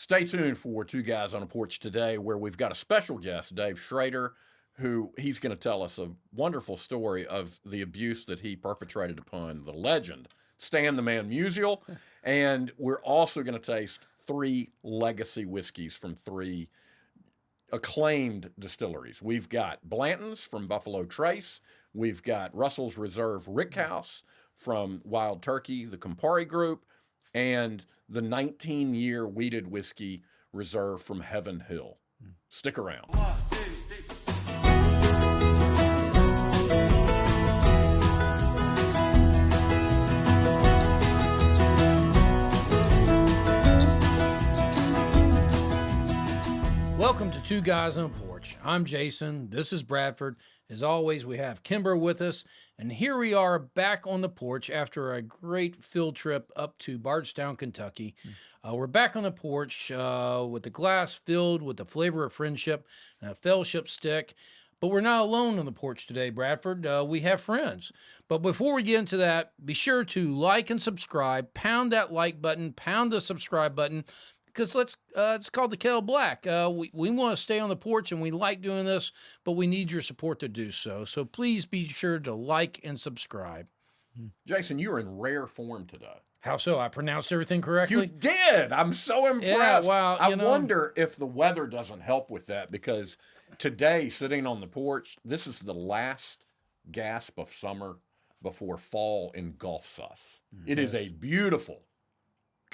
Stay tuned for Two Guys on a Porch today, where we've got a special guest, Dave Schroeder, who he's going to tell us a wonderful story of the abuse that he perpetrated upon the legend, Stan the Man Musial. And we're also going to taste 3 legacy whiskeys from 3 acclaimed distilleries. We've got Blantons from Buffalo Trace. We've got Russell's Reserve Rickhouse from Wild Turkey, the Campari Group, and the 19-year wheated whiskey reserve from Heaven Hill. Stick around. Welcome to Two Guys on a Porch. I'm Jason. This is Bradford. As always, we have Kimber with us, and here we are back on the porch after a great field trip up to Bardstown, Kentucky. We're back on the porch with the glass filled with the flavor of friendship and a fellowship stick. But we're not alone on the porch today, Bradford. We have friends. But before we get into that, be sure to like and subscribe. Pound that like button. Pound the subscribe button. Because it's called the Kettle Black. We want to stay on the porch, and we like doing this, but we need your support to do so. So please be sure to like and subscribe. Jason, you're in rare form today. How so? I pronounced everything correctly? You did! I'm so impressed. Yeah, well, I wonder if the weather doesn't help with that, because today, sitting on the porch, this is the last gasp of summer before fall engulfs us. It is a beautiful,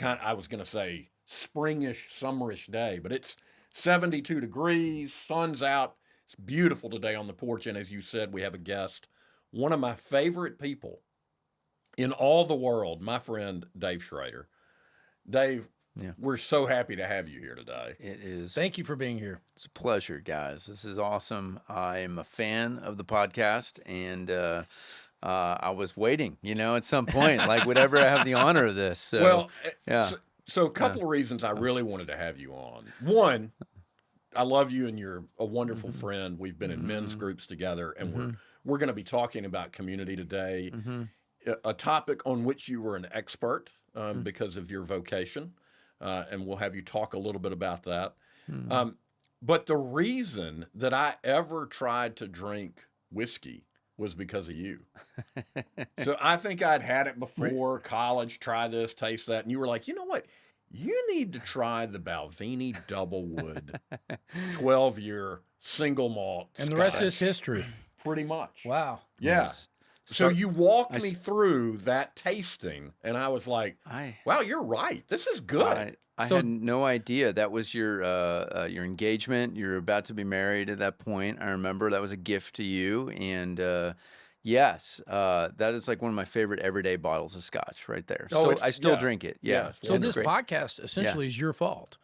I was going to say, springish, summerish day, but it's 72 degrees, sun's out. It's beautiful today on the porch, and as you said, we have a guest, one of my favorite people in all the world, my friend Dave Schroeder. Dave, we're so happy to have you here today. It is. Thank you for being here. It's a pleasure, guys. This is awesome. I am a fan of the podcast, and I was waiting, at some point, like whatever I have the honor of this. So, well, yeah. So a couple of reasons I really wanted to have you on. One, I love you and you're a wonderful friend. We've been in men's groups together, and we're going to be talking about community today, a topic on which you were an expert because of your vocation, and we'll have you talk a little bit about that. But the reason that I ever tried to drink whiskey was because of you. So I think I'd had it before college, try this, taste that. And you were like, you know what? You need to try the Balvenie Doublewood 12-year single malt And the Scotch. rest is history. Pretty much. Wow. Yeah. Yes. So you walked me through that tasting, and I was like, I wow, you're right. This is good. had no idea that was your engagement. You're about to be married at that point. I remember that was a gift to you, and yes, that is like one of my favorite everyday bottles of Scotch right there. I still drink it. Yeah. So this podcast essentially is your fault.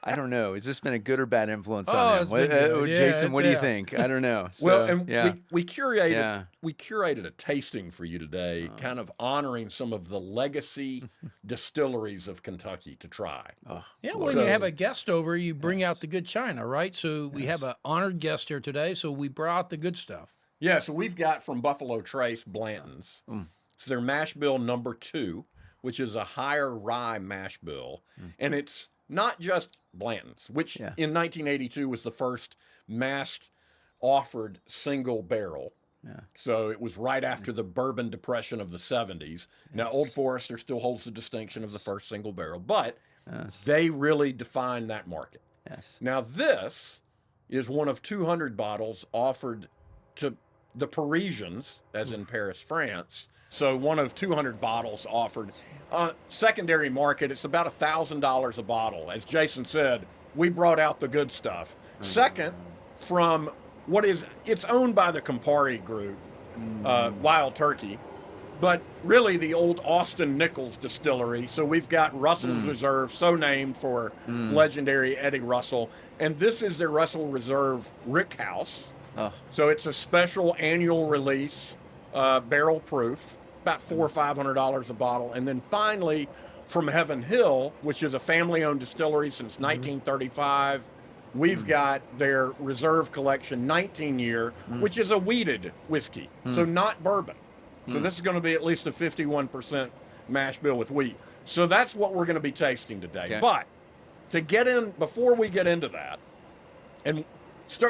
I don't know. Has this been a good or bad influence Oh, on it's him? been good. Jason, what do you Yeah. think? I don't know. Well, So, and we curated Yeah. we curated a tasting for you today, kind of honoring some of the legacy distilleries of Kentucky to try. Yeah, when you have a guest over, you bring out the good china, right? So we have an honored guest here today, so we brought the good stuff. Yeah, so we've got from Buffalo Trace Blantons. It's their mash bill number 2, which is a higher rye mash bill, and it's not just Blantons, which in 1982 was the first massed offered single barrel. Yeah. So it was right after the bourbon depression of the 70s. Now, Old Forester still holds the distinction of the first single barrel, but they really defined that market. Yes. Now, this is one of 200 bottles offered to the Parisians, as in Paris, France. So one of 200 bottles offered. Secondary market, it's about $1,000 a bottle. As Jason said, we brought out the good stuff. Second, from it's owned by the Campari Group, Wild Turkey, but really the old Austin Nichols distillery. So we've got Russell's Reserve, so named for legendary Eddie Russell. And this is their Russell Reserve Rickhouse. So it's a special annual release, barrel proof, about $400 or $500 a bottle. And then finally, from Heaven Hill, which is a family-owned distillery since 1935, we've got their Reserve Collection 19-year, which is a wheated whiskey, so not bourbon. So this is going to be at least a 51% mash bill with wheat. So that's what we're going to be tasting today. Okay. But to get in, before we get into that, and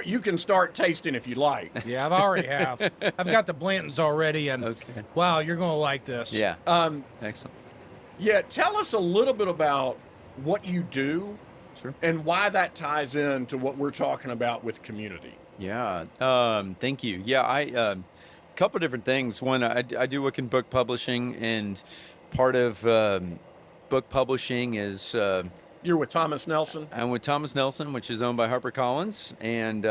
you can start tasting if you like. Yeah, I've already have. I've got the Blantons already, and Okay. wow, you're going to like this. Yeah. Excellent. Yeah, tell us a little bit about what you do. Sure. And why that ties into what we're talking about with community. Yeah. Thank you. Yeah. A couple different things. One, I do work in book publishing, and part of book publishing is You're with Thomas Nelson? I'm with Thomas Nelson, which is owned by HarperCollins, and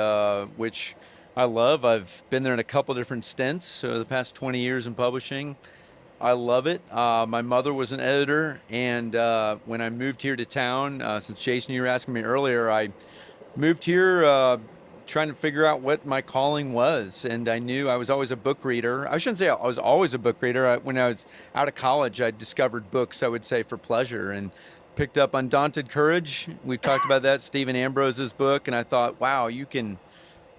which I love. I've been there in a couple different stints over the past 20 years in publishing. I love it. My mother was an editor, and when I moved here to town, since Jason, you were asking me earlier, I moved here trying to figure out what my calling was, and I knew I was always a book reader. I shouldn't say I was always a book reader. When I was out of college, I discovered books, I would say, for pleasure, and picked up Undaunted Courage. We talked about that, Stephen Ambrose's book, and I thought, wow, you can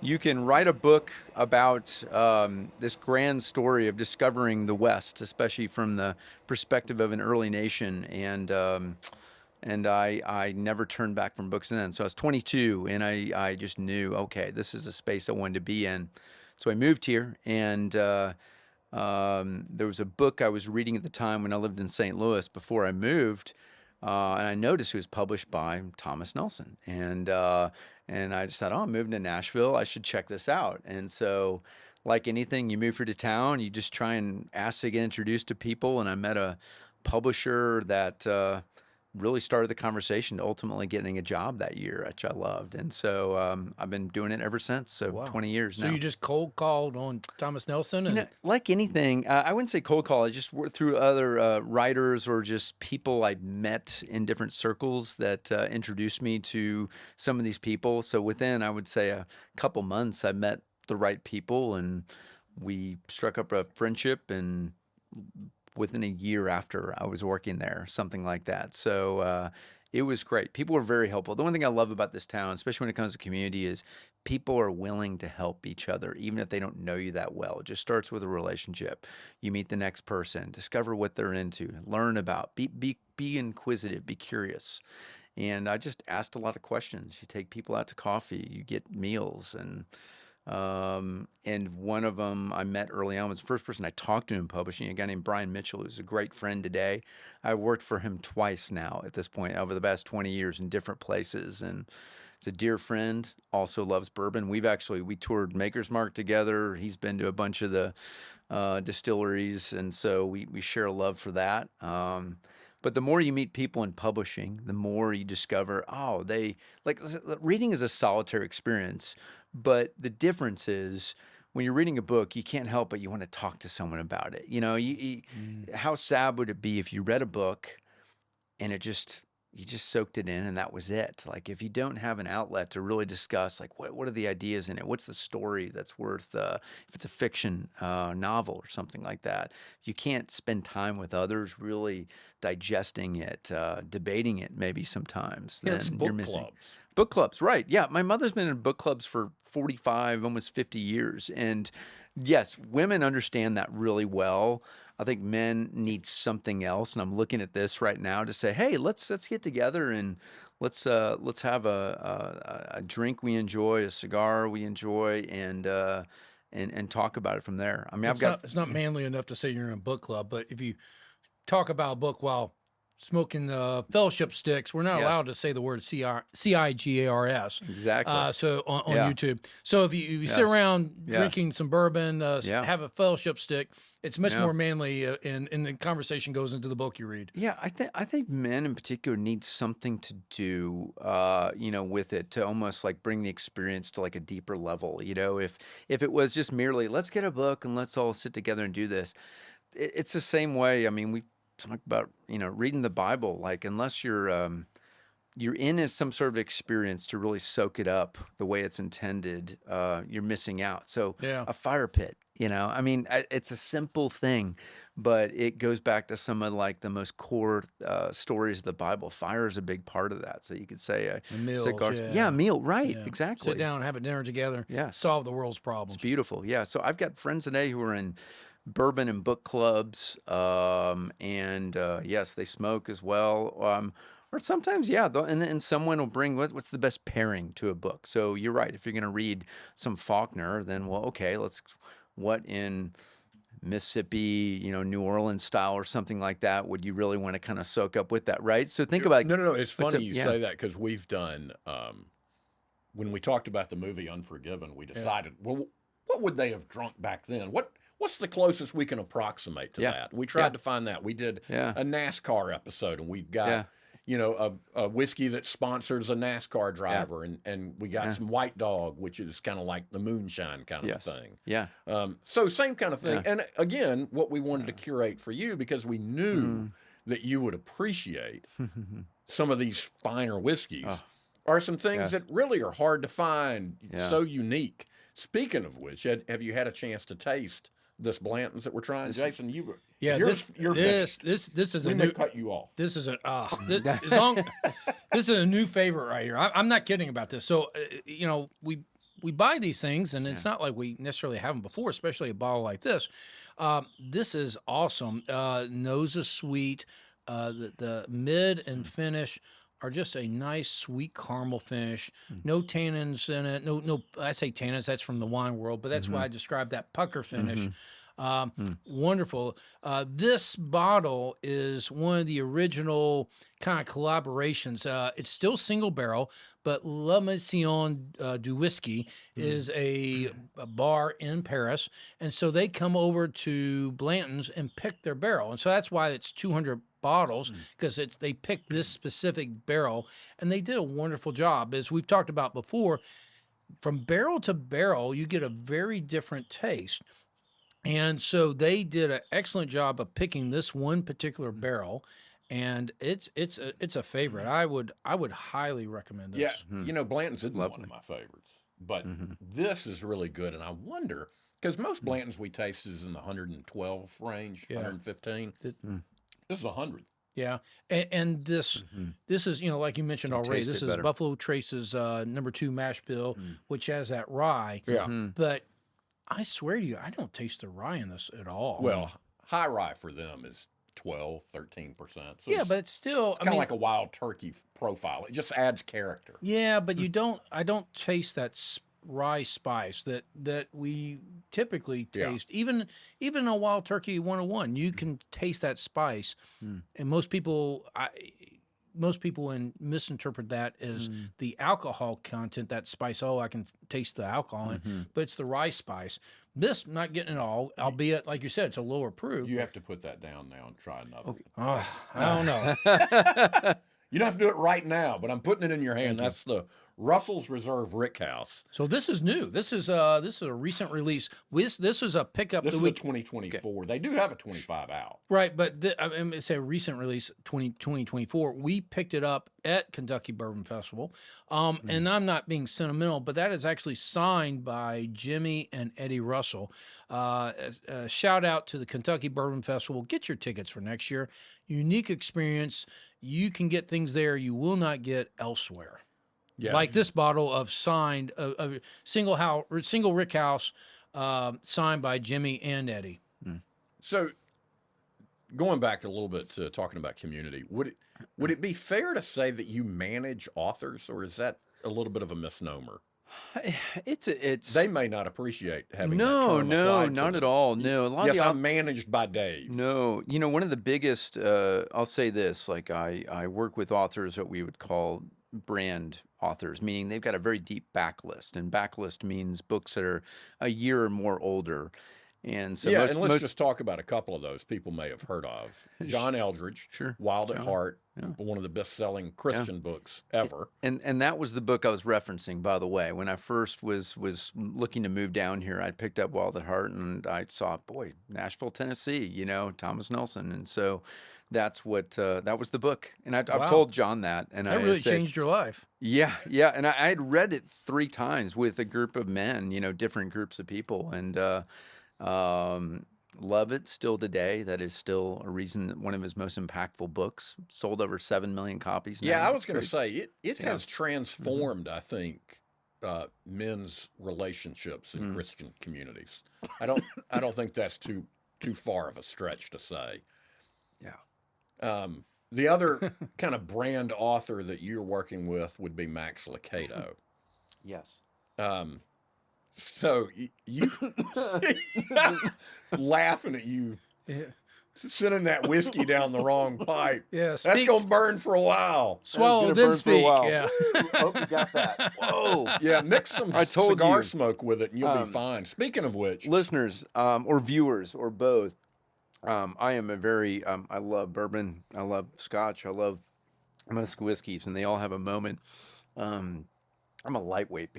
write a book about this grand story of discovering the West, especially from the perspective of an early nation. And I never turned back from books then. So I was 22, and I just knew, okay, this is a space I wanted to be in. So I moved here, and there was a book I was reading at the time when I lived in St. Louis before I moved, and I noticed it was published by Thomas Nelson. And I just thought, I'm moving to Nashville. I should check this out. And so, like anything, you move here to town, you just try and ask to get introduced to people. And I met a publisher that really started the conversation to ultimately getting a job that year, which I loved. And so I've been doing it ever since. So Wow. 20 years now. So you just cold called on Thomas Nelson? And Like anything, I wouldn't say cold call. I just worked through other writers or just people I met in different circles that introduced me to some of these people. So within, I would say, a couple months, I met the right people, and we struck up a friendship, and within a year after I was working there, something like that. So it was great. People were very helpful. The one thing I love about this town, especially when it comes to community, is people are willing to help each other, even if they don't know you that well. It just starts with a relationship. You meet the next person, discover what they're into, learn about, be inquisitive, be curious. And I just asked a lot of questions. You take people out to coffee, you get meals, and one of them I met early on was the first person I talked to in publishing, a guy named Brian Mitchell, who's a great friend today. I worked for him twice now at this point over the past 20 years in different places, and he's a dear friend, also loves bourbon. We toured Maker's Mark together. He's been to a bunch of the distilleries, and so we share a love for that. But the more you meet people in publishing, the more you discover, reading is a solitary experience. But the difference is when you're reading a book, you can't help but you want to talk to someone about it. You know, how sad would it be if you read a book and you just soaked it in and that was it? Like, if you don't have an outlet to really discuss, like, what are the ideas in it? What's the story that's worth, if it's a fiction novel or something like that, you can't spend time with others really digesting it, debating it maybe sometimes, then It's you're book missing. clubs. Book clubs, right. Yeah, my mother's been in book clubs for 45, almost 50 years. And yes, women understand that really well. I think men need something else. And I'm looking at this right now to say, hey, let's get together and let's have a drink we enjoy, a cigar we enjoy, and talk about it from there. I mean, it's not manly enough to say you're in a book club, but if you talk about a book while smoking the fellowship sticks, we're not allowed to say the word Cigars. Exactly. So on YouTube. So if you sit around drinking some bourbon, have a fellowship stick, it's much more manly, and the conversation goes into the book you read. Yeah, I think men in particular need something to do, with it, to almost like bring the experience to like a deeper level. You know, if it was just merely let's get a book and let's all sit together and do this, it's the same way. I mean, we talk about reading the Bible. Like, unless you're in some sort of experience to really soak it up the way it's intended, you're missing out. So a fire pit, I mean, it's a simple thing, but it goes back to some of like the most core stories of the Bible. Fire is a big part of that. So you could say meals, cigars. Meal, right? Yeah. Exactly. Sit down and have a dinner together. Yes. Solve the world's problems. It's beautiful. Yeah. So I've got friends today who are in bourbon and book clubs, and yes, they smoke as well. Or sometimes, yeah, and someone will bring what's the best pairing to a book. So you're right. If you're going to read some Faulkner, then well, okay, what in Mississippi, New Orleans style or something like that would you really want to kind of soak up with that, right? So think about No. It's funny you say that because we've done when we talked about the movie Unforgiven, we decided, well, what would they have drunk back then? What's the closest we can approximate to that? We tried to find that. We did a NASCAR episode, and we got a whiskey that sponsors a NASCAR driver, and we got some White Dog, which is kind of like the moonshine kind of thing. Yeah. So same kind of thing. And again, what we wanted to curate for you because we knew that you would appreciate some of these finer whiskeys are some things that really are hard to find, so unique. Speaking of which, have you had a chance to taste this Blantons that we're trying? Jason, this is we a may new cut you off. This is this is a new favorite right here. I'm not kidding about this. So we buy these things, and it's not like we necessarily have them before, especially a bottle like this. This is awesome. Nose is sweet. The mid and finish are just a nice sweet caramel finish. No tannins in it. No. I say tannins. That's from the wine world, but that's why I described that pucker finish. Wonderful. This bottle is one of the original kind of collaborations. It's still single barrel, but La Maison du Whiskey is a bar in Paris. And so they come over to Blanton's and pick their barrel. And so that's why it's 200 bottles, because they picked this specific barrel, and they did a wonderful job. As we've talked about before, from barrel to barrel, you get a very different taste. And so they did an excellent job of picking this one particular barrel, and it's a favorite. I would highly recommend this. Yeah, Blanton's isn't one of my favorites, but this is really good. And I wonder because most Blantons we taste is in the 112 range, 115. This is 100. Yeah, and this is like you mentioned already. This is Buffalo Trace's number 2 mash bill, which has that rye. Yeah, but I swear to you, I don't taste the rye in this at all. Well, high rye for them is 12, 13%. So but it's still kind of like a wild turkey profile. It just adds character. Yeah, but I don't taste that rye spice that we typically taste. Even a Wild Turkey 101, you can taste that spice, and most people misinterpret that as the alcohol content, that spice. Oh, I can taste the alcohol in it, but it's the rye spice. This, not getting it all, albeit, like you said, it's a lower proof. You have to put that down now and try another. Okay. I don't know. You don't have to do it right now, but I'm putting it in your hand. That's the Russell's Reserve Rickhouse. So this is new. This is a recent release. This is a pickup. This is a 2024. Okay. They do have a 25 out. Right, but it's a recent release, 2024. We picked it up at Kentucky Bourbon Festival. And I'm not being sentimental, but that is actually signed by Jimmy and Eddie Russell. Shout out to the Kentucky Bourbon Festival. Get your tickets for next year. Unique experience. You can get things there you will not get elsewhere. Yeah. Like this bottle of signed, a single Rickhouse, signed by Jimmy and Eddie. So, going back a little bit to talking about community, would it be fair to say that you manage authors, or is that a little bit of a misnomer? It's they may not appreciate having no, that term not at all. No, a lot yes, of the I'm managed by Dave. No, one of the biggest. I'll say this: like I work with authors that we would call brand authors, meaning they've got a very deep backlist, and backlist means books that are a year or more older. And so let's just talk about a couple of those people may have heard of. John Eldredge, Wild at Heart, one of the best-selling Christian books ever. And that was the book I was referencing, by the way. When I first was looking to move down here, I picked up Wild at Heart, and I saw, Nashville, Tennessee, Thomas Nelson. And so that's what that was the book. And I've told John that. And that really changed your life. Yeah. And I had read it 3 times with a group of men, different groups of people. And love it still today. That is still a reason that one of his most impactful books. Sold over 7 million copies now. Yeah, I was going to say it has transformed, I think, men's relationships in Christian communities. I don't think that's too too far of a stretch to say. Yeah. The other kind of brand author that you're working with would be Max Lucado. Yes. So you laughing at you, sending that whiskey down the wrong pipe. Yeah, That's going to burn for a while. Swallow, then speak. Yeah. Oh, you got that. Whoa. Yeah, mix some I told cigar you. smoke with it, and you'll be fine. Speaking of which, Listeners, or viewers, or both, I am a very, I love bourbon, I love scotch, I love most whiskeys, and they all have a moment. I'm a lightweight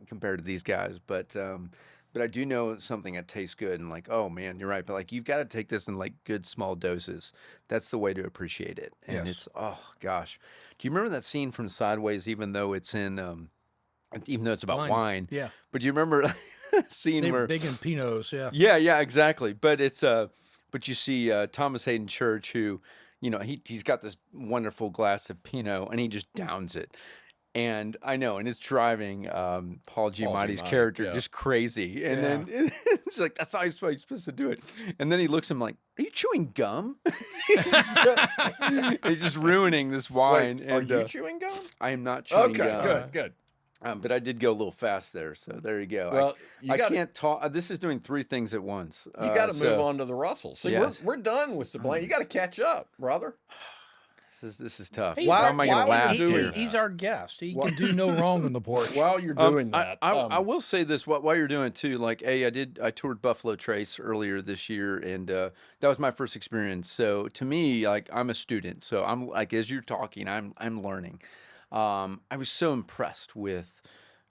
compared to these guys, but I do know something that tastes good, and like, oh man, you're right, but like, you've got to take this in like good small doses. That's the way to appreciate it. And Yes. it's, oh gosh. Do you remember that scene from Sideways, even though it's about wine? Yeah. But do you remember scene They're where big in Pinots, yeah. yeah, exactly. But it's but you see Thomas Hayden Church, who, you know, he's got this wonderful glass of Pinot, and he just downs it. And I know, and it's driving Paul Giamatti's Giamatti, character yeah. just crazy. And then it's like, that's how you're supposed to do it. And then he looks at him like, are you chewing gum? He's just ruining this wine. wait, are and you chewing gum? I am not chewing Okay, gum. good. But I did go a little fast there, so there you go. Well, I can't talk. This is doing three things at once. You got to move on to the Russells. See, yes. we're done with the Blanton. You got to catch up, brother. This is tough. Hey, How am I going to why would last you do here? it? He's our guest. He can do no wrong on the porch. While you're doing that, I will say this while you're doing it too. Like, I toured Buffalo Trace earlier this year, and that was my first experience. So to me, like, I'm a student. So I'm like, as you're talking, I'm learning. I was so impressed with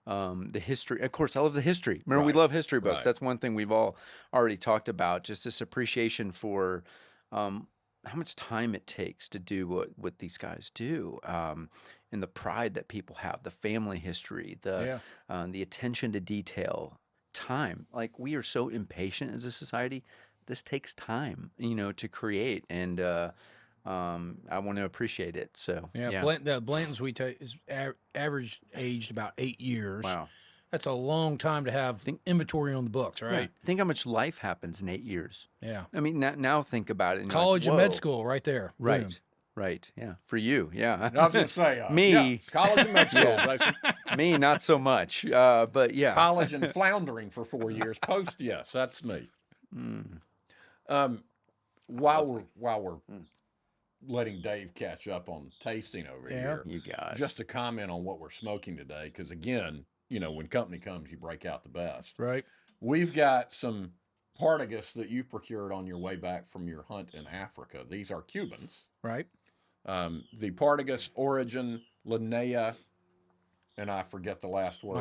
the history. Of course, I love the history. Remember, we love history books. Right. That's one thing we've all already talked about. Just this appreciation for how much time it takes to do what these guys do, and the pride that people have, the family history, the attention to detail, time. Like, we are so impatient as a society. This takes time, to create, and I want to appreciate it. So the Blantons we take is average aged about 8 years. Wow. That's a long time to have inventory on the books, right? Yeah. Think how much life happens in 8 years. Yeah. I mean, now think about it. And you're College like, and med whoa. school right there. Right. Boom. Right. Yeah. For you. Yeah. I was going to say, Me. yeah, college and med school. Me, not so much. But yeah. College and floundering for 4 years. Post, yes, that's me. While we're letting Dave catch up on tasting over here, You guys. just to comment on what we're smoking today, because again, when company comes, you break out the best. Right. We've got some Partagás that you procured on your way back from your hunt in Africa. These are Cubans. Right. The Partagás, Origen, Línea, and I forget the last word.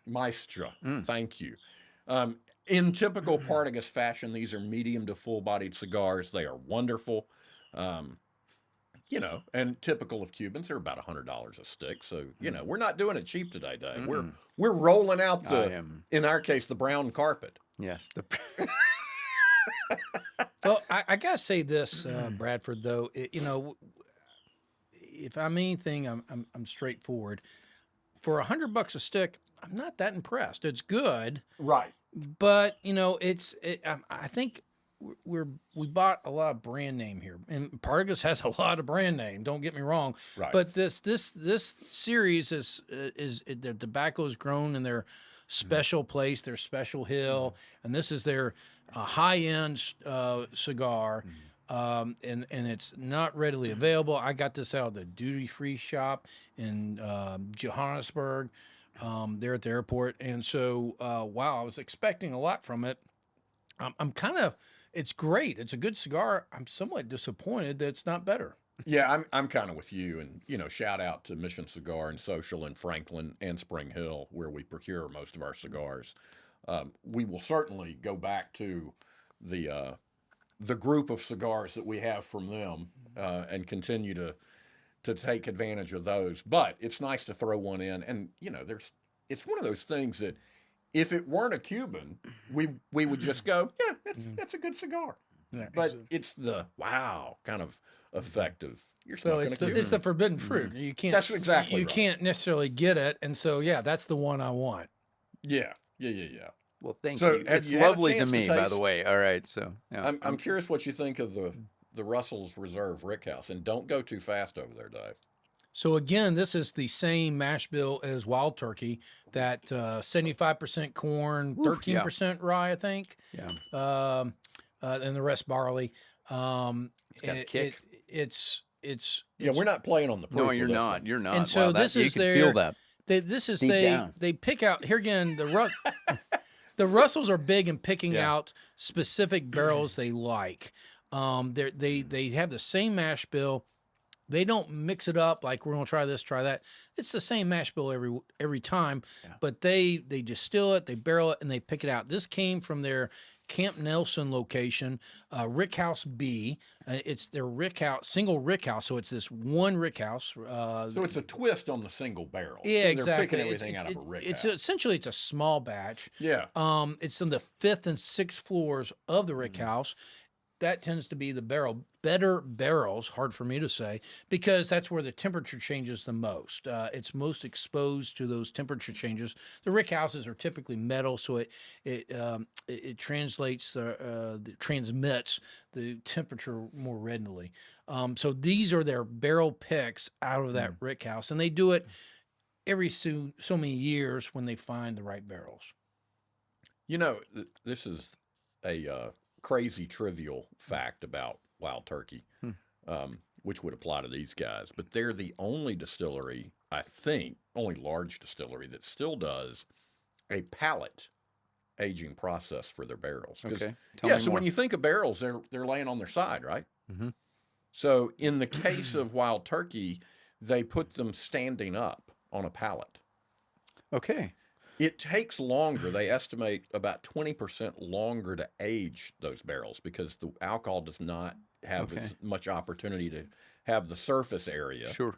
Maestra. Thank you. In typical Partagás fashion, these are medium to full-bodied cigars. They are wonderful. And typical of Cubans, they're about $100 a stick. So, we're not doing it cheap today, Dave. We're rolling out in our case, the brown carpet. Yes. Well, I gotta say this, Bradford. Though, if I'm anything, I'm straightforward. For $100 a stick, I'm not that impressed. It's good, Right. but I think we bought a lot of brand name here, and Partagás has a lot of brand name. Don't get me wrong, Right. but this series is the tobacco is grown in their special place, their special hill, and this is their high end cigar, and it's not readily available. I got this out of the duty free shop in Johannesburg, there at the airport, and so wow, I was expecting a lot from it. I'm kind of. It's great. It's a good cigar. I'm somewhat disappointed that it's not better. Yeah, I'm kind of with you. And, shout out to Mission Cigar and Social in Franklin and Spring Hill, where we procure most of our cigars. We will certainly go back to the group of cigars that we have from them and continue to take advantage of those. But it's nice to throw one in. And, it's one of those things that if it weren't a Cuban, we would just go, yeah, it's a good cigar. Yeah, But it's the wow kind of effect of you're so smoking a Cuban. it's the forbidden fruit. You can't. That's exactly you right. can't necessarily get it, and so yeah, that's the one I want. Yeah. Well, thank So you. have It's you had a lovely to chance to me, by taste- the way. All right, so yeah. I'm curious what you think of the Russell's Reserve Rickhouse, and don't go too fast over there, Dave. So again, this is the same mash bill as Wild Turkey. That 75% corn, Oof, yeah. 13% rye, I think, Yeah. and the rest barley. It's got a kick. It's Yeah, we're not playing on the proof No, of you're this not. one. You're not. And so wow, this that, you is can their feel that. this is Deep down. they pick out here again the Russells are big in picking Yeah. out specific barrels they like. They have the same mash bill. They don't mix it up like we're gonna try this, try that. It's the same mash bill every time, but they distill it, they barrel it, and they pick it out. This came from their Camp Nelson location, Rickhouse B. It's their Rickhouse, single Rickhouse, so it's this one Rickhouse. So it's a twist on the single barrel. Yeah, so exactly. They're picking everything out of a Rickhouse. It's essentially it's a small batch. Yeah. It's in the 5th and 6th floors of the Rickhouse. That tends to be the better barrels, hard for me to say, because that's where the temperature changes the most. It's most exposed to those temperature changes. The Rickhouses are typically metal, so it translates, transmits the temperature more readily. So these are their barrel picks out of that Rickhouse, and they do it every so many years when they find the right barrels. You know, this is a crazy trivial fact about Wild Turkey, which would apply to these guys. But they're the only distillery, I think, only large distillery that still does a pallet aging process for their barrels. Okay. Yeah, so when you think of barrels, they're laying on their side, right? Mm-hmm. So in the case of Wild Turkey, they put them standing up on a pallet. Okay. It takes longer. They estimate about 20% longer to age those barrels because the alcohol does not have as much opportunity to have the surface area. Sure.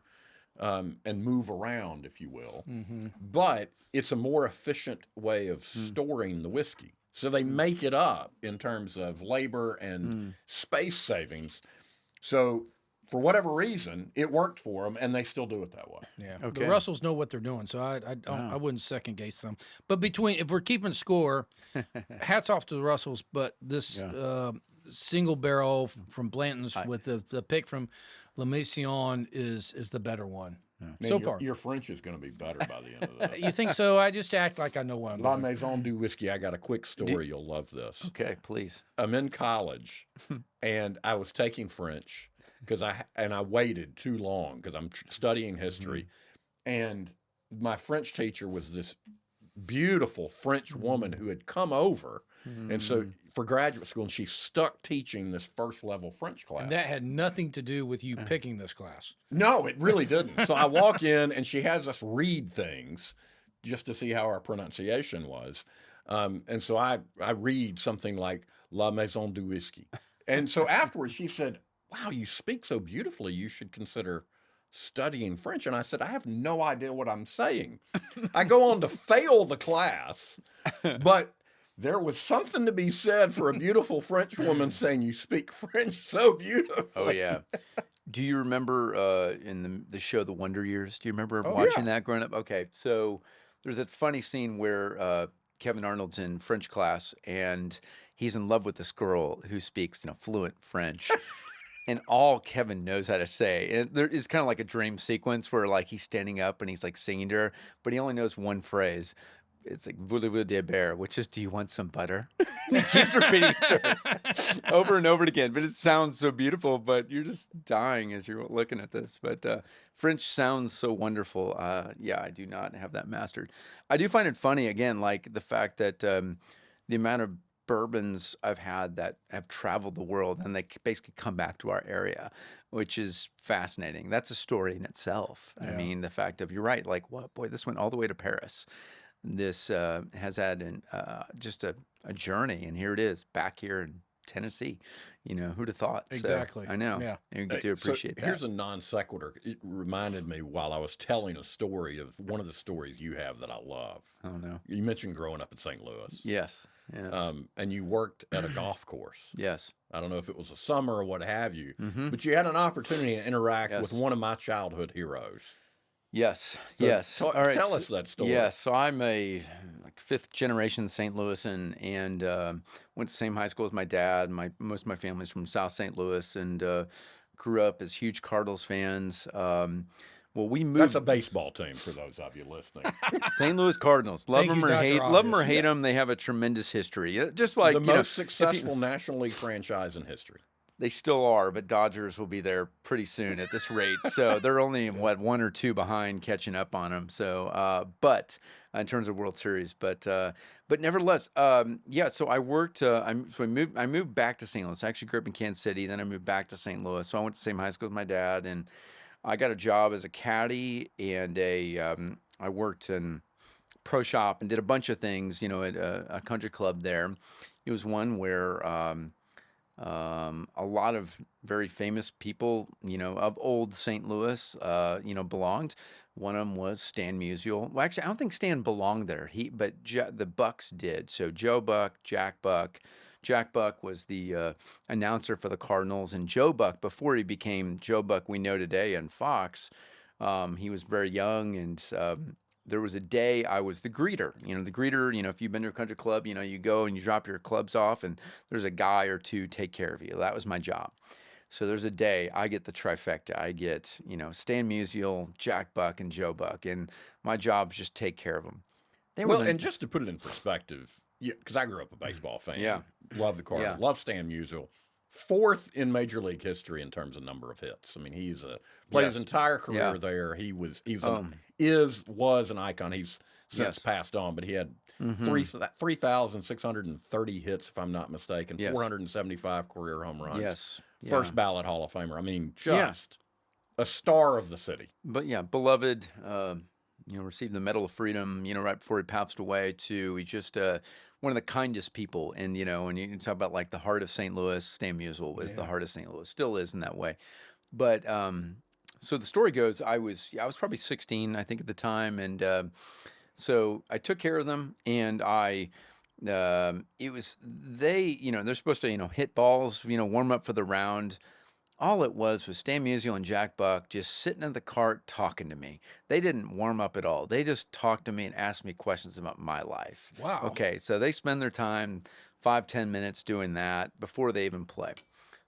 And move around, if you will. Mm-hmm. But it's a more efficient way of storing the whiskey. So they make it up in terms of labor and space savings. So for whatever reason, it worked for them, and they still do it that way. Yeah, Okay. the Russells know what they're doing, so I wouldn't second guess them. But if we're keeping score, hats off to the Russells. But this single barrel from Blantons with the pick from La Maison is the better one so far. Your French is going to be better by the end of this. You think so? I just act like I know what I'm La doing. Maison du Whiskey. I got a quick story. You'll love this. Okay, please. I'm in college, and I was taking French because I waited too long because I'm studying history, and my French teacher was this beautiful French woman who had come over, and so for graduate school, and she stuck teaching this first level French class. And that had nothing to do with you picking this class. No, it really didn't. So I walk in, and she has us read things just to see how our pronunciation was. And so I read something like La Maison du Whiskey. And so afterwards she said, "Wow, you speak so beautifully. You should consider studying French." And I said, "I have no idea what I'm saying." I go on to fail the class, but there was something to be said for a beautiful French woman saying you speak French so beautifully. Oh yeah. Do you remember in the show The Wonder Years? Do you remember Oh, watching yeah. that growing up? Okay, so there's that funny scene where Kevin Arnold's in French class and he's in love with this girl who speaks, fluent French. And all Kevin knows how to say, and there is kind of like a dream sequence where like he's standing up and he's like singing to her, but he only knows one phrase. It's like "voulez-vous des beurre," which is "Do you want some butter?" He keeps repeating it to her over and over again, but it sounds so beautiful. But you're just dying as you're looking at this. But French sounds so wonderful. Yeah, I do not have that mastered. I do find it funny again, like the fact that the amount of bourbons I've had that have traveled the world and they basically come back to our area, which is fascinating. That's a story in itself. I mean, the fact of, you're right, like, what, boy, this went all the way to Paris. This has had just a journey, and here it is back here in Tennessee. Who'd have thought? Exactly. So, I know. Yeah. You get to appreciate that. Here's a non sequitur. It reminded me while I was telling a story of one of the stories you have that I love. Oh no. You mentioned growing up in St. Louis. Yes. Yes. And you worked at a golf course. Yes. I don't know if it was a summer or what have you, Mm-hmm. but you had an opportunity to interact Yes. with one of my childhood heroes. Yes, So yes. All right. tell us that story. Yeah, so I'm a like fifth generation St. Louis, and went to the same high school as my dad. Most of my family's from South St. Louis, and grew up as huge Cardinals fans. Well, we That's a moved baseball team for those of you listening. St. Louis Cardinals. Love Thank them you, or Dr. hate, love them or Obvious. hate them. They have a tremendous history. Just like The most if you- successful National League franchise in history. They still are, but Dodgers will be there pretty soon at this rate. So they're only what 1 or 2 behind catching up on them. So, but in terms of World Series, but nevertheless, yeah. So I worked. I moved back to St. Louis. I actually grew up in Kansas City. Then I moved back to St. Louis. So I went to the same high school as my dad, and I got a job as a caddy and I worked in pro shop and did a bunch of things. At a country club there. It was one where. A lot of very famous people, of old St. Louis, belonged. One of them was Stan Musial. Well, actually, I don't think Stan belonged there. But the Bucks did. So Joe Buck, Jack Buck. Jack Buck was the announcer for the Cardinals, and Joe Buck, before he became Joe Buck we know today on Fox, he was very young, and there was a day I was the greeter. The greeter, if you've been to a country club, you go and you drop your clubs off and there's a guy or two take care of you. That was my job. So there's a day I get the trifecta. I get, Stan Musial, Jack Buck, and Joe Buck. And my job is just take care of them. And just to put it in perspective, because I grew up a baseball fan. Yeah. Love the Cardinals. Yeah. Love Stan Musial. 4th in Major League history in terms of number of hits. I mean, he's played his entire career there. He was an icon. He's since passed on, but he had 3,630 hits, if I'm not mistaken, 475 career home runs. Yes. Yeah. First ballot Hall of Famer. I mean, just a star of the city. But yeah, beloved, received the Medal of Freedom, right before he passed away too. He just one of the kindest people. And, when you talk about like the heart of St. Louis, Stan Musial was the heart of St. Louis, still is in that way. But so the story goes, I was probably 16, I think, at the time. And so I took care of them, and they're supposed to, hit balls, warm up for the round. All it was Stan Musial and Jack Buck just sitting in the cart talking to me. They didn't warm up at all. They just talked to me and asked me questions about my life. Wow. Okay, so they spend their time 5-10 minutes doing that before they even play.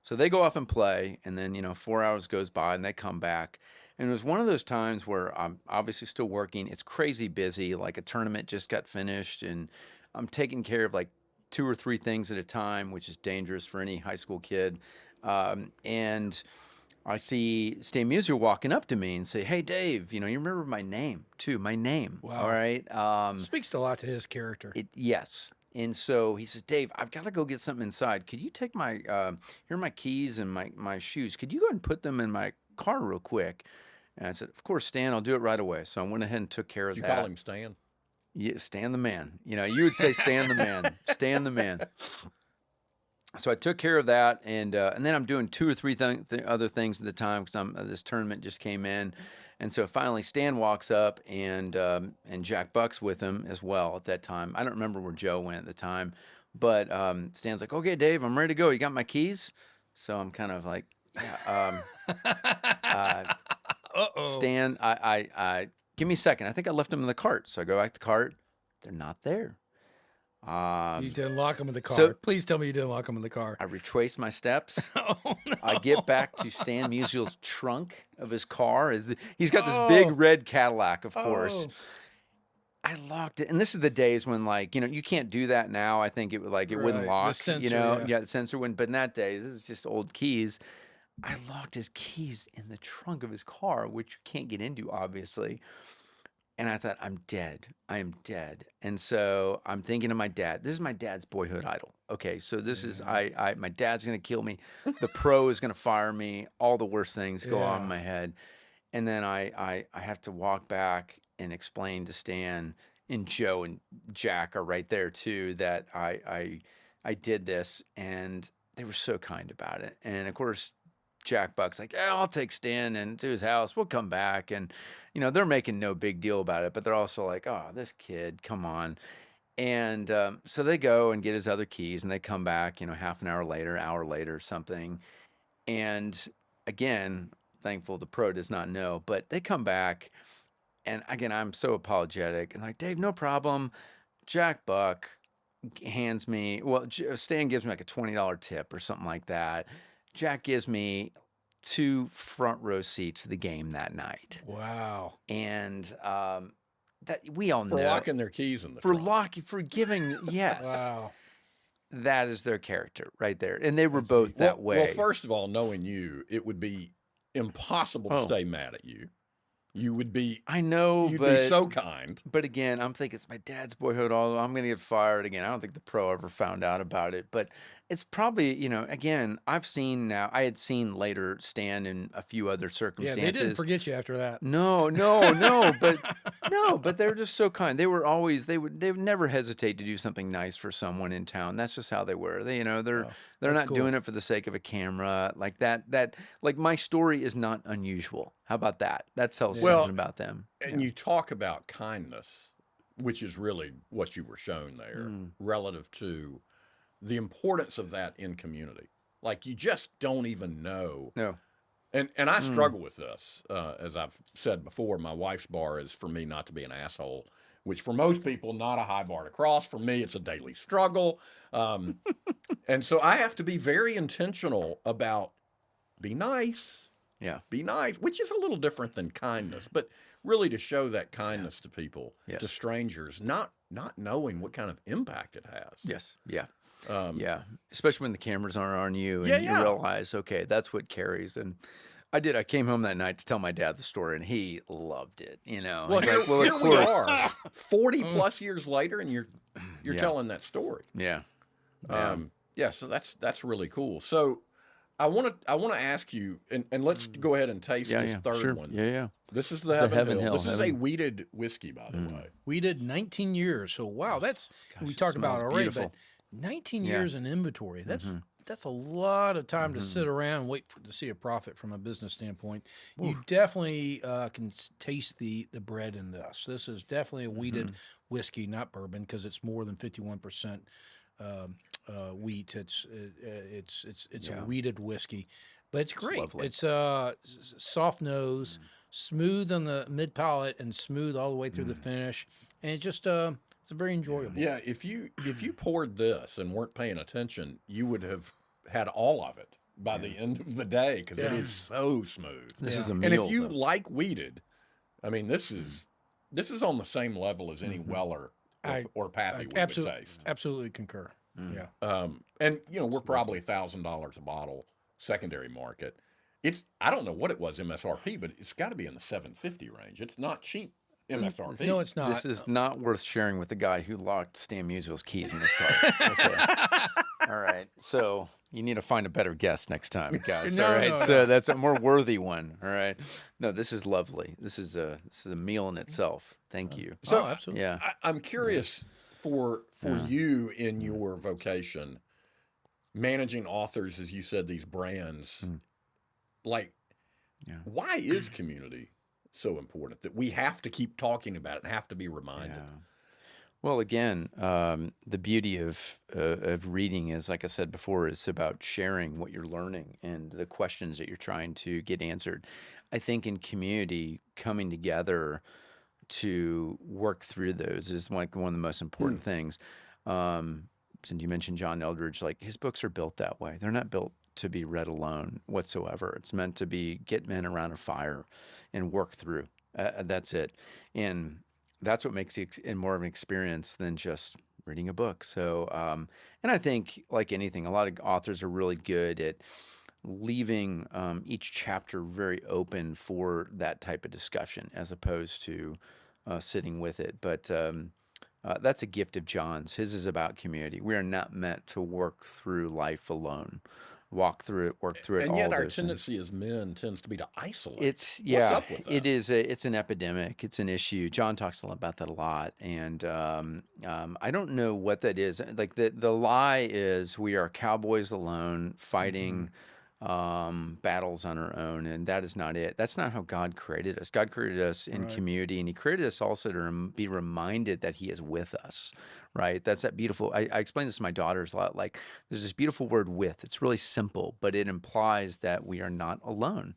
So they go off and play, and then 4 hours goes by, and they come back. And it was one of those times where I'm obviously still working. It's crazy busy. Like a tournament just got finished, and I'm taking care of like 2 or 3 things at a time, which is dangerous for any high school kid. And I see Stan Musial walking up to me and say, "Hey, Dave, you remember my name too, my name." Wow. All right. Speaks a lot to his character. Yes. And so he says, "Dave, I've got to go get something inside. Could you take my, here are my keys and my shoes. Could you go and put them in my car real quick?" And I said, "Of course, Stan, I'll do it right away." So I went ahead and took care of Did that. you call him Stan? Yeah, Stan the man. You would say Stan the man. Stan the man. So I took care of that, and then I'm doing 2 or 3 other things at the time because this tournament just came in, and so finally Stan walks up, and Jack Buck's with him as well at that time. I don't remember where Joe went at the time, but Stan's like, "Okay, Dave, I'm ready to go. You got my keys?" So I'm kind of like, "Yeah." Stan, I give me a second. I think I left them in the cart. So I go back to the cart. They're not there. You didn't lock them in the car. so- Please tell me you didn't lock them in the car. I retrace my steps. Oh, no. I get back to Stan Musial's trunk of his car. He's got this big red Cadillac, of course. Oh. I locked it, and this is the days when, you can't do that now. I think it wouldn't Right, the lock. sensor, the sensor wouldn't. But in that day, this is just old keys. I locked his keys in the trunk of his car, which you can't get into, obviously. And I thought, I'm dead. I am dead. And so I'm thinking of my dad. This is my dad's boyhood idol. Okay, so this is my dad's gonna kill me. The pro is gonna fire me. All the worst things go on in my head. And then I have to walk back and explain to Stan, and Joe and Jack are right there too, that I did this, and they were so kind about it. And of course, Jack Buck's like, "Yeah, I'll take Stan and to his house. We'll come back." And they're making no big deal about it, but they're also like, "Oh, this kid, come on." And so they go and get his other keys, and they come back, half an hour later, something. And again, thankful the pro does not know, but they come back, and again, I'm so apologetic and like, Dave, no problem. Jack Buck hands me, well, Stan gives me like a $20 tip or something like that. Jack gives me 2 front row seats to the game that night. Wow. And that we all know. For locking their keys in the trunk. For giving, yes. Wow. That is their character right there. And they were both that way. Well, first of all, knowing you, it would be impossible to stay mad at you. You would be. I know, you'd be so kind. But again, I'm thinking it's my dad's boyhood. I'm going to get fired again. I don't think the pro ever found out about it. But it's probably, again, I had seen later Stan in a few other circumstances. Yeah, they didn't forget you after that. No, but they were just so kind. They were always, they would never hesitate to do something nice for someone in town. That's just how they were. They're not doing it for the sake of a camera like that. Like my story is not unusual. How about that? That tells something about them. And you talk about kindness, which is really what you were shown there relative to the importance of that in community. Like you just don't even know. No. And I struggle with this. As I've said before, my wife's bar is for me not to be an asshole, which for most people, not a high bar to cross. For me, it's a daily struggle. And so I have to be very intentional about be nice. Yeah. Be nice, which is a little different than kindness, but really to show that kindness to people, to strangers, not knowing what kind of impact it has. Yes. Yeah. Especially when the cameras aren't on you and you realize, okay, that's what carries. And I came home that night to tell my dad the story and he loved it, Well, here we are 40 plus years later and you're telling that story. Yeah. So that's really cool. So I want to ask you, and let's go ahead and taste this third one. Yeah. This is the Heaven Hill. This is a wheated whiskey, by the way. Wheated 19 years. So wow, we talked about it already, but 19 years in inventory. That's a lot of time to sit around and wait to see a profit from a business standpoint. You definitely can taste the bread in this. This is definitely a wheated whiskey, not bourbon, because it's more than 51% wheat. It's a wheated whiskey, but it's great. It's soft nose, smooth on the mid palate, and smooth all the way through the finish, and it just it's very enjoyable. Yeah, if you poured this and weren't paying attention, you would have had all of it by the end of the day because it is so smooth. This is a meal. And if you like wheated, I mean, this is on the same level as any Weller or Pappy we would taste. Absolutely concur. Yeah. And we're probably $1,000 a bottle secondary market. I don't know what it was MSRP, but it's got to be in the $750 range. It's not cheap MSRP. No, it's not. This is not worth sharing with the guy who locked Stan Musial's keys in his car. Okay. All right. So you need to find a better guest next time, guys. All right. So that's a more worthy one. All right. No, this is lovely. This is a meal in itself. Thank you. So absolutely. Yeah. I'm curious for you in your vocation, managing authors, as you said, these brands, why is community so important that we have to keep talking about it and have to be reminded? Yeah. Well, again, the beauty of reading is, like I said before, it's about sharing what you're learning and the questions that you're trying to get answered. I think in community, coming together to work through those is one of the most important things. Since you mentioned John Eldredge, like his books are built that way. They're not built to be read alone whatsoever. It's meant to get men around a fire and work through. That's it. And that's what makes it more of an experience than just reading a book. So, and I think like anything, a lot of authors are really good at leaving each chapter very open for that type of discussion as opposed to sitting with it. But that's a gift of John's. His is about community. We are not meant to work through life alone. Walk through it, work through it. And yet all our those tendency as men tends to be to isolate. What's up with that? It's an epidemic. It's an issue. John talks about that a lot. And I don't know what that is. Like the lie is we are cowboys alone fighting battles on our own, and that is not it. That's not how God created us. God created us in community, and he created us also to be reminded that he is with us, right? That's that beautiful, I explain this to my daughters a lot, like there's this beautiful word with. It's really simple, but it implies that we are not alone.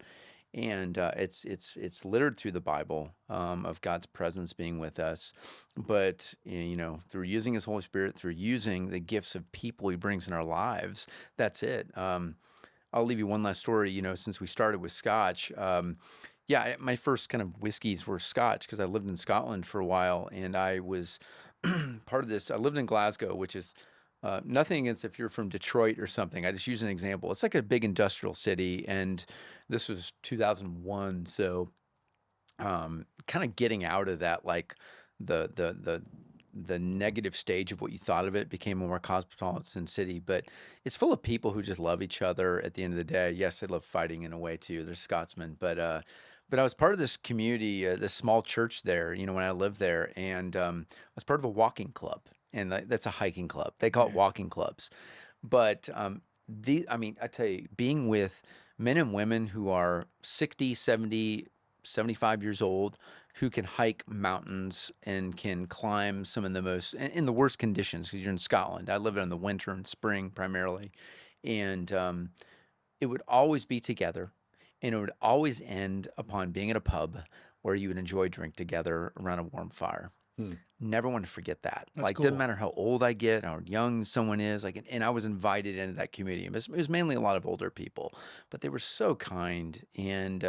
And it's littered through the Bible of God's presence being with us, but through using His Holy Spirit, through using the gifts of people He brings in our lives, that's it. I'll leave you one last story. Since we started with Scotch, my first kind of whiskeys were Scotch because I lived in Scotland for a while, and I was part of this. I lived in Glasgow, which is nothing against if you're from Detroit or something. I just use an example. It's like a big industrial city, and this was 2001, so kind of getting out of that, like the negative stage of what you thought of it, became a more cosmopolitan city. But it's full of people who just love each other at the end of the day. Yes, they love fighting in a way too. They're Scotsmen, but I was part of this community, this small church there, when I lived there, and I was part of a walking club, and that's a hiking club. They call it walking clubs. But I tell you, being with men and women who are 60, 70, 75 years old, who can hike mountains and can climb some of the most, in the worst conditions, because you're in Scotland. I lived in the winter and spring primarily. And it would always be together. And it would always end upon being at a pub where you would enjoy drink together around a warm fire. Never want to forget that. That's like, cool. Doesn't matter how old I get, how young someone is. Like, and I was invited into that community. It was mainly a lot of older people, but they were so kind, and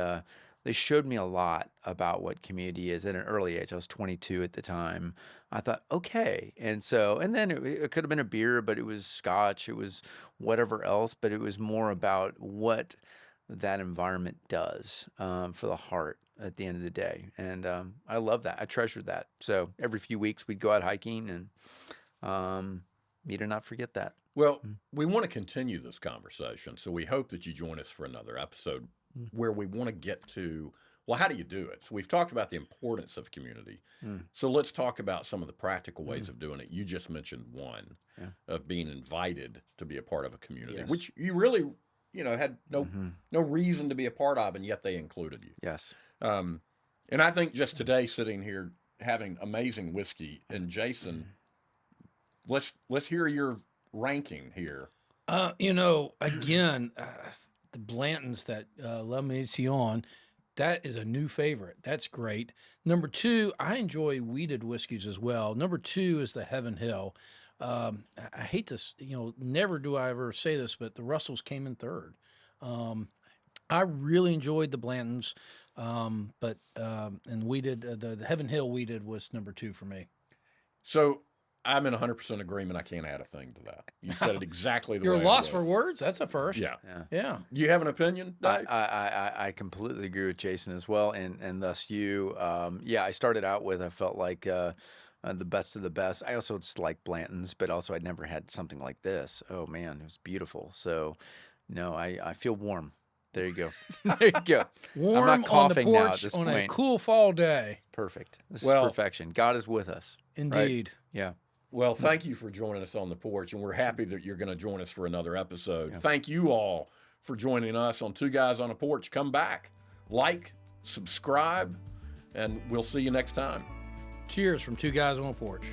they showed me a lot about what community is at an early age. I was 22 at the time. I thought, okay, and then it could have been a beer, but it was Scotch. It was whatever else, but it was more about what that environment does for the heart at the end of the day. And I love that. I treasured that. So every few weeks we'd go out hiking, and me to not forget that. Well, we want to continue this conversation, so we hope that you join us for another episode where we want to get to, well, how do you do it? So we've talked about the importance of community. So let's talk about some of the practical ways of doing it. You just mentioned one of being invited to be a part of a community, which you really, had no reason to be a part of, and yet they included you. Yes. And I think just today, sitting here having amazing whiskey, and Jason, let's hear your ranking here. Again, the Blantons, that La Mission, that is a new favorite. That's great. Number 2, I enjoy weeded whiskeys as well. Number 2 is the Heaven Hill. I hate this, never do I ever say this, but the Russells came in third. I really enjoyed the Blantons, but weeded, the Heaven Hill weeded was number 2 for me. So I'm in 100% agreement. I can't add a thing to that. You said it exactly the way. You're lost for words. That's a first. Yeah. Do you have an opinion, Dave? I completely agree with Jason as well, and thus you. I started out with, I felt like the best of the best. I also just like Blantons, but also I'd never had something like this. Oh man, it was beautiful. So no, I feel warm. There you go. There you go. Warm I'm not coughing on the now porch at this on point. a cool fall day. Perfect. This is perfection. God is with us. Indeed. Right? Yeah. Well, thank you for joining us on the porch, and we're happy that you're going to join us for another episode. Yeah. Thank you all for joining us on Two Guys on a Porch. Come back, like, subscribe, and we'll see you next time. Cheers from Two Guys on a Porch.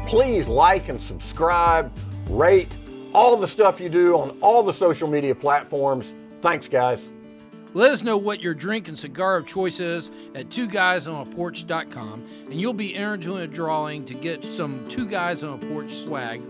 Please like and subscribe, rate, all the stuff you do on all the social media platforms. Thanks, guys. Let us know what your drink and cigar of choice is at TwoGuysOnAPorch.com, and you'll be entered into a drawing to get some Two Guys on a Porch swag